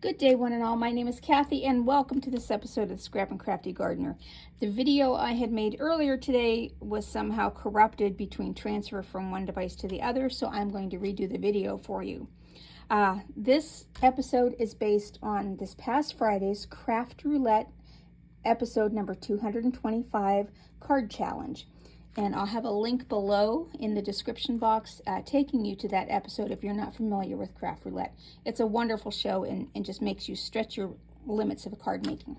Good day, one and all. My name is Kathy, and welcome to this episode of the Scrap and Crafty Gardener. The video I had made earlier today was somehow corrupted between transfer from one device to the other, so I'm going to redo the video for you. This episode is based on this past Friday's Craft Roulette episode number 225 card challenge. And I'll have a link below in the description box taking you to that episode if you're not familiar with Craft Roulette. It's a wonderful show and just makes you stretch your limits of card making.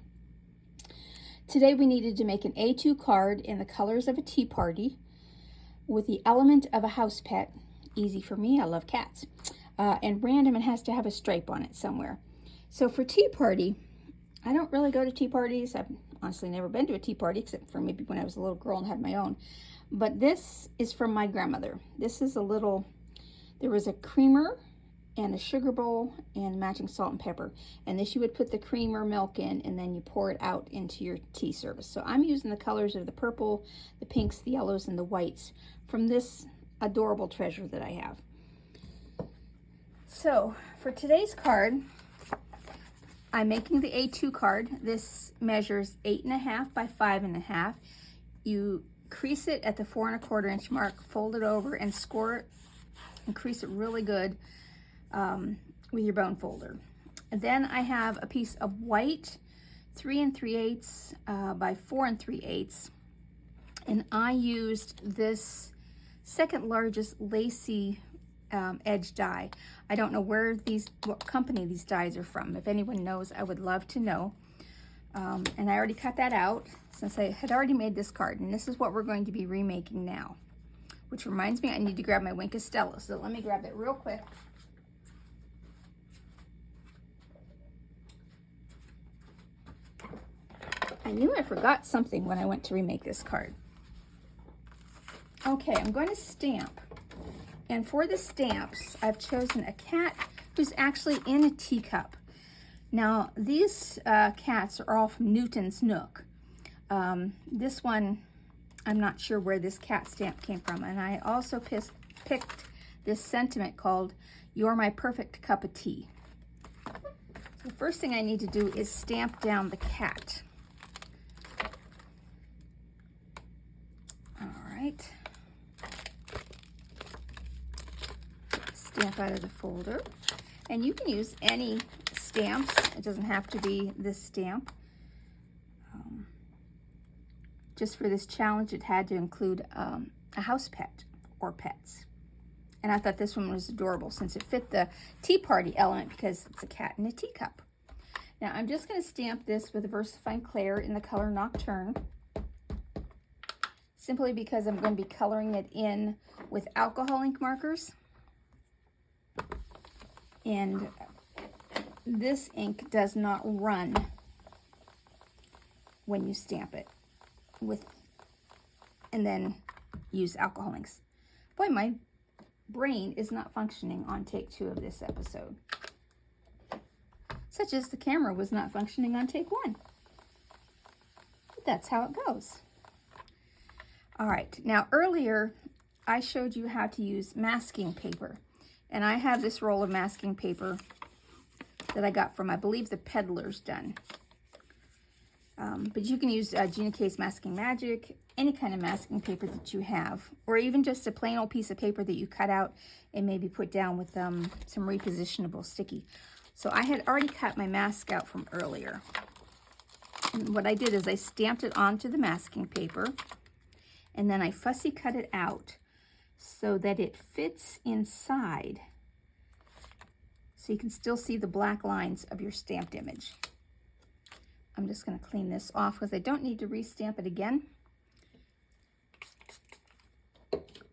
Today we needed to make an A2 card in the colors of a tea party with the element of a house pet. Easy for me, I love cats. And random, it has to have a stripe on it somewhere. So for tea party, I don't really go to tea parties. I've honestly never been to a tea party except for maybe when I was a little girl and had my own. But this is from my grandmother. This is a little, there was a creamer and a sugar bowl and matching salt and pepper. And this you would put the creamer milk in and then you pour it out into your tea service. So I'm using the colors of the purple, the pinks, the yellows, and the whites from this adorable treasure that I have. So for today's card, I'm making the A2 card. This measures 8.5 by 5.5. You crease it at the 4 1/4 inch mark, fold it over and score it and crease it really good with your bone folder. And then I have a piece of white 3 3/8 by 4 3/8, and I used this second largest lacey edge die. I don't know what company these dies are from. If anyone knows, I would love to know. And I already cut that out since I had already made this card. And this is what we're going to be remaking now. Which reminds me, I need to grab my Wink of Stella. So let me grab it real quick. I knew I forgot something when I went to remake this card. Okay, I'm going to stamp. And for the stamps, I've chosen a cat who's actually in a teacup. Now, these cats are all from Newton's Nook. This one, I'm not sure where this cat stamp came from. And I also picked this sentiment called, "You're my perfect cup of tea." So the first thing I need to do is stamp down the cat. All right. Stamp out of the folder. And you can use any stamps. It doesn't have to be this stamp. Just for this challenge, it had to include a house pet or pets. And I thought this one was adorable since it fit the tea party element because it's a cat in a teacup. Now I'm just going to stamp this with VersaFine Clair in the color Nocturne. Simply because I'm going to be coloring it in with alcohol ink markers. And this ink does not run when you stamp it and then use alcohol inks. Boy, my brain is not functioning on take 2 of this episode. Such as the camera was not functioning on take 1. But that's how it goes. All right, now earlier I showed you how to use masking paper. And I have this roll of masking paper that I got from, I believe, the Peddler's Den. But you can use GinaK's Masking Magic, any kind of masking paper that you have, or even just a plain old piece of paper that you cut out and maybe put down with some repositionable sticky. So I had already cut my mask out from earlier. And what I did is I stamped it onto the masking paper, and then I fussy cut it out so that it fits inside, so you can still see the black lines of your stamped image. I'm just going to clean this off because I don't need to re-stamp it again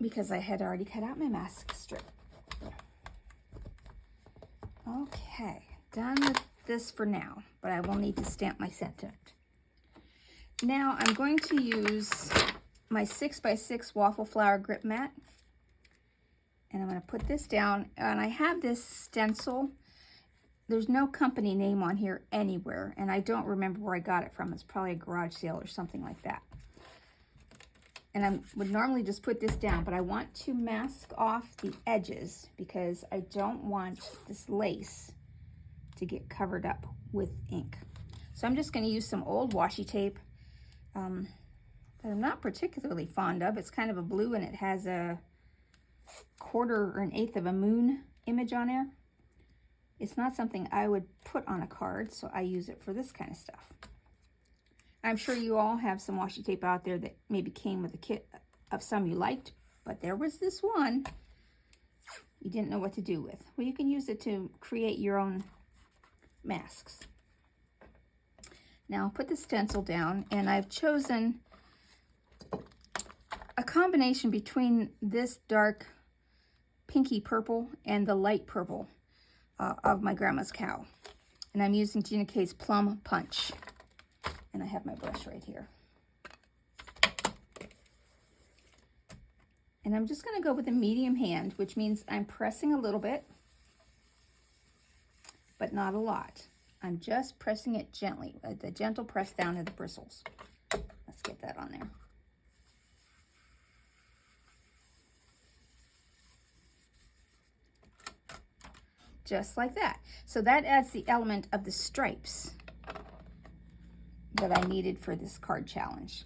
because I had already cut out my mask strip. Okay, done with this for now, but I will need to stamp my sentiment. Now I'm going to use my 6x6 waffle flower grip mat. And I'm going to put this down, and I have this stencil. There's no company name on here anywhere, and I don't remember where I got it from. It's probably a garage sale or something like that. And I would normally just put this down, but I want to mask off the edges because I don't want this lace to get covered up with ink. So I'm just going to use some old washi tape that I'm not particularly fond of. It's kind of a blue and it has a 1/4 or an 1/8 of a moon image on there. It's not something I would put on a card, so I use it for this kind of stuff. I'm sure you all have some washi tape out there that maybe came with a kit of some you liked, but there was this one you didn't know what to do with. Well, you can use it to create your own masks. Now I'll put the stencil down, and I've chosen a combination between this dark pinky purple and the light purple of my grandma's cow. And I'm using GinaK's Plum Punch. And I have my brush right here. And I'm just going to go with a medium hand, which means I'm pressing a little bit, but not a lot. I'm just pressing it gently, with a gentle press down to the bristles. Let's get that on there. Just like that. So that adds the element of the stripes that I needed for this card challenge.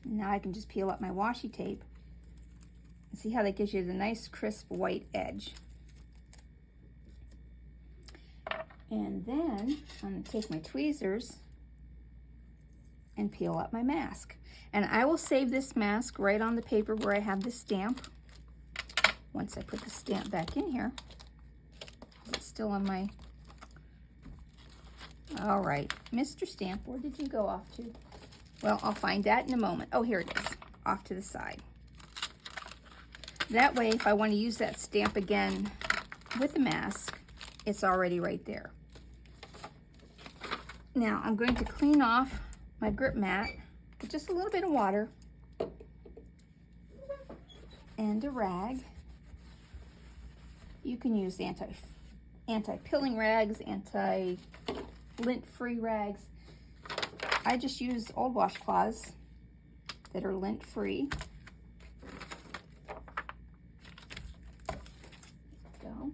Now I can just peel up my washi tape and see how that gives you the nice crisp white edge. And then I'm going to take my tweezers and peel up my mask. And I will save this mask right on the paper where I have the stamp. Once I put the stamp back in here, it's still on my... All right, Mr. Stamp, where did you go off to? Well, I'll find that in a moment. Oh, here it is, off to the side. That way, if I want to use that stamp again with the mask, it's already right there. Now, I'm going to clean off my grip mat with just a little bit of water and a rag. You can use anti-pilling rags, lint-free rags. I just use old washcloths that are lint-free. Go.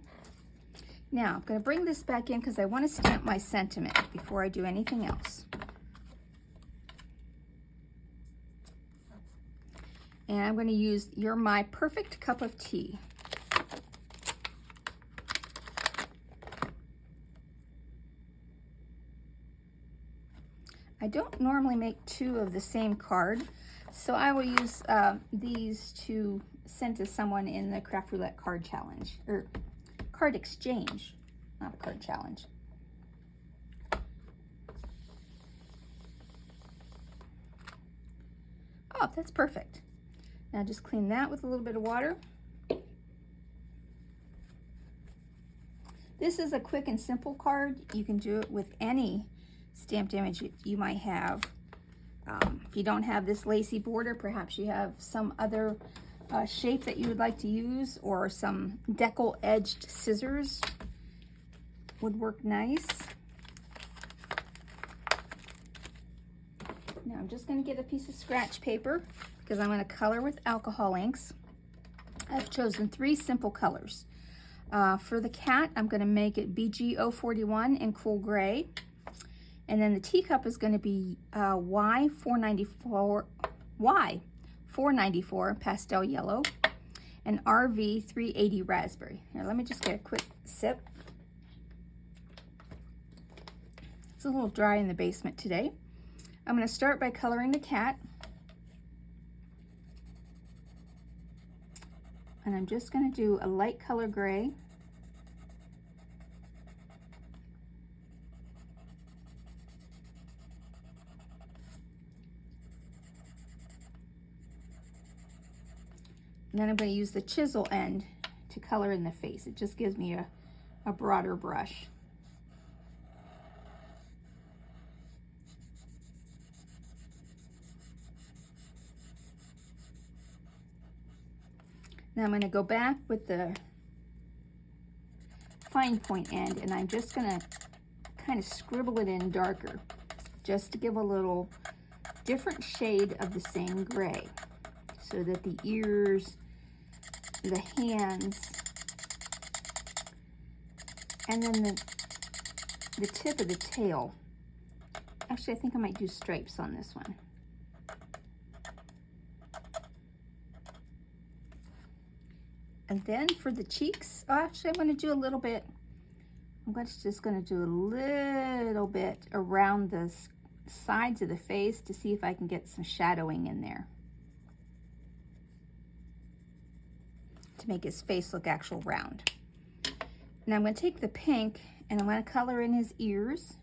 Now, I'm going to bring this back in because I want to stamp my sentiment before I do anything else. And I'm going to use You're My Perfect Cup of Tea. I don't normally make 2 of the same card, so I will use these to send to someone in the Craft Roulette card challenge, or card exchange, not a card challenge. Oh, that's perfect. Now just clean that with a little bit of water. This is a quick and simple card. You can do it with any stamped image you might have. If you don't have this lacy border, perhaps you have some other shape that you would like to use, or some decal edged scissors would work nice. Now I'm just going to get a piece of scratch paper because I'm going to color with alcohol inks. I've chosen 3 simple colors. For the cat, I'm going to make it BG041 in cool gray. And then the teacup is going to be Y494 pastel yellow, and RV380 raspberry. Here, let me just get a quick sip. It's a little dry in the basement today. I'm going to start by coloring the cat. And I'm just going to do a light color gray. And then I'm going to use the chisel end to color in the face. It just gives me a broader brush. Now I'm going to go back with the fine point end, and I'm just going to kind of scribble it in darker, just to give a little different shade of the same gray, so that the ears, the hands, and then the tip of the tail. Actually, I think I might do stripes on this one. And then for the cheeks, actually I'm going to do a little bit, just going to do a little bit around the sides of the face to see if I can get some shadowing in there, to make his face look actual round. Now I'm going to take the pink and I'm going to color in his ears.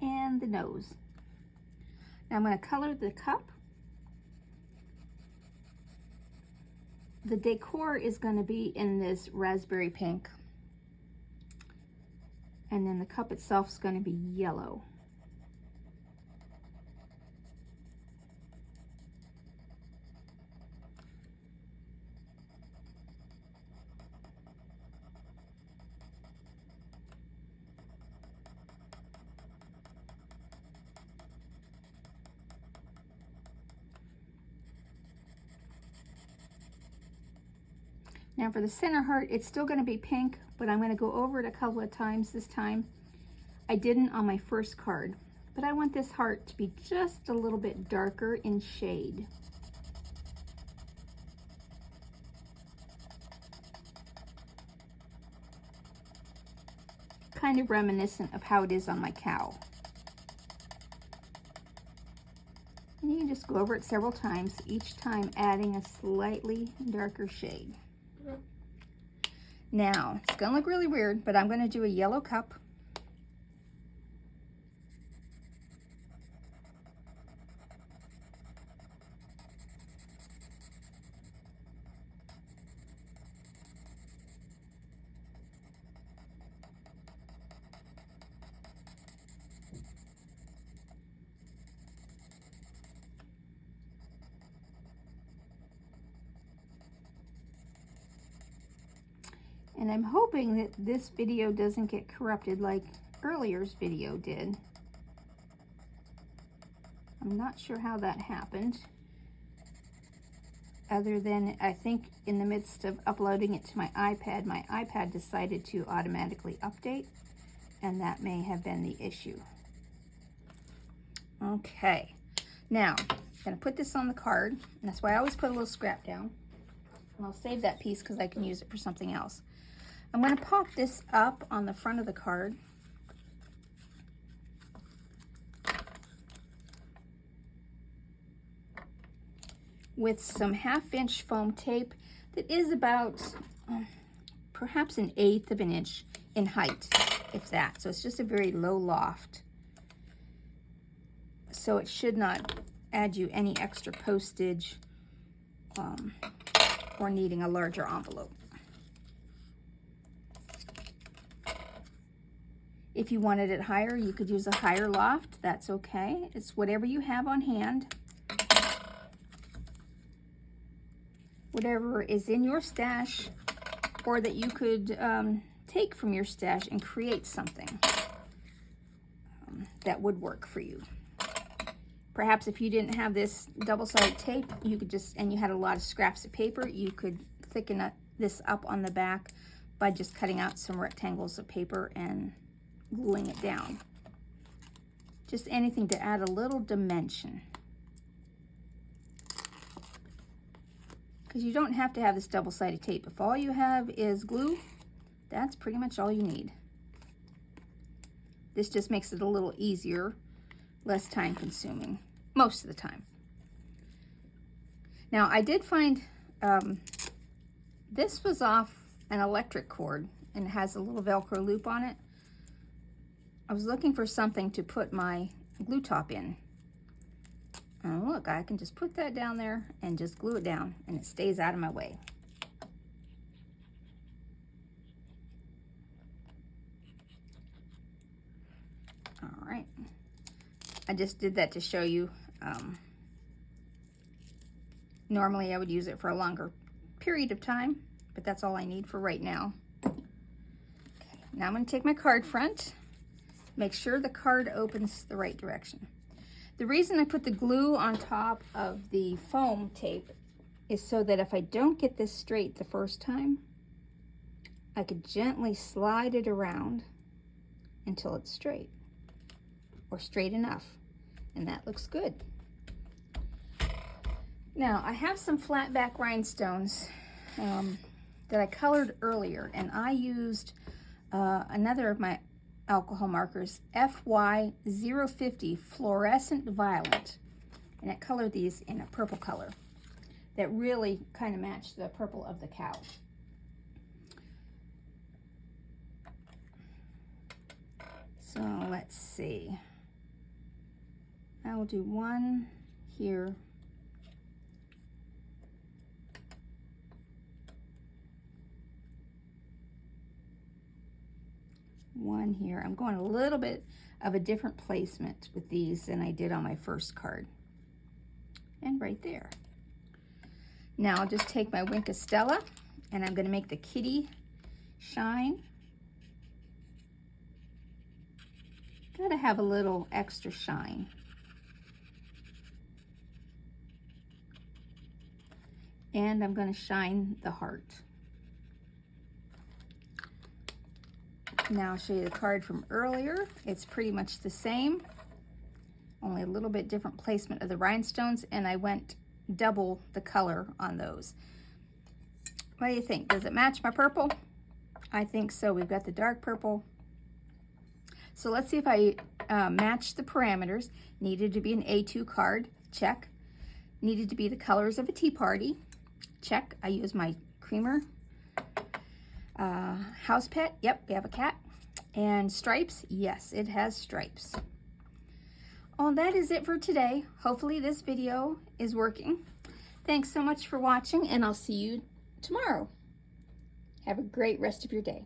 And the nose. Now I'm going to color the cup. The decor is going to be in this raspberry pink. And then the cup itself is going to be yellow. Now for the center heart, it's still going to be pink, but I'm going to go over it a couple of times this time. I didn't on my first card, but I want this heart to be just a little bit darker in shade. Kind of reminiscent of how it is on my cow. And you can just go over it several times, each time adding a slightly darker shade. Now, it's going to look really weird, but I'm going to do a yellow cup. And I'm hoping that this video doesn't get corrupted like earlier's video did. I'm not sure how that happened, other than I think in the midst of uploading it to my iPad decided to automatically update, and that may have been the issue. Okay, now I'm going to put this on the card, and that's why I always put a little scrap down. And I'll save that piece because I can use it for something else. I'm going to pop this up on the front of the card. With some 1/2 inch foam tape that is about perhaps 1/8 of an inch in height, if that. So it's just a very low loft. So it should not add you any extra postage or needing a larger envelope. If you wanted it higher, you could use a higher loft. That's okay. It's whatever you have on hand. Whatever is in your stash, or that you could take from your stash and create something that would work for you. Perhaps if you didn't have this double-sided tape, you could just, and you had a lot of scraps of paper, you could thicken this up on the back by just cutting out some rectangles of paper and gluing it down. Just anything to add a little dimension. Because you don't have to have this double-sided tape. If all you have is glue, that's pretty much all you need. This just makes it a little easier, less time consuming, most of the time. Now I did find this was off an electric cord and it has a little Velcro loop on it. I was looking for something to put my glue top in. And look, I can just put that down there and just glue it down and it stays out of my way. All right. I just did that to show you. Normally I would use it for a longer period of time, but that's all I need for right now. Okay, now I'm going to take my card front. Make sure the card opens the right direction. The reason I put the glue on top of the foam tape is so that if I don't get this straight the first time, I could gently slide it around until it's straight, or straight enough, and that looks good. Now, I have some flat back rhinestones that I colored earlier, and I used another of my alcohol markers, FY050 Fluorescent Violet, and I colored these in a purple color that really kind of matched the purple of the cow. So let's see. I will do one here. One here. I'm going a little bit of a different placement with these than I did on my first card. And right there. Now I'll just take my Wink of Stella and I'm going to make the kitty shine. Gotta have a little extra shine. And I'm going to shine the heart. Now I'll show you the card from earlier. It's pretty much the same, only a little bit different placement of the rhinestones, and I went double the color on those. What do you think? Does it match my purple? I think so. We've got the dark purple. So let's see if I match the parameters. Needed to be an A2 card, check. Needed to be the colors of a tea party, check. I use my creamer. House pet, yep, we have a cat. And stripes, yes, it has stripes. Oh, that is it for today. Hopefully this video is working. Thanks so much for watching, and I'll see you tomorrow. Have a great rest of your day.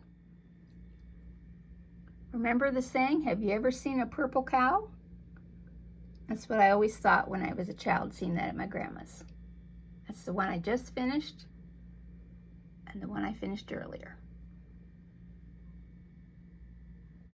Remember the saying, have you ever seen a purple cow? That's what I always thought when I was a child, seeing that at my grandma's. That's the one I just finished and the one I finished earlier.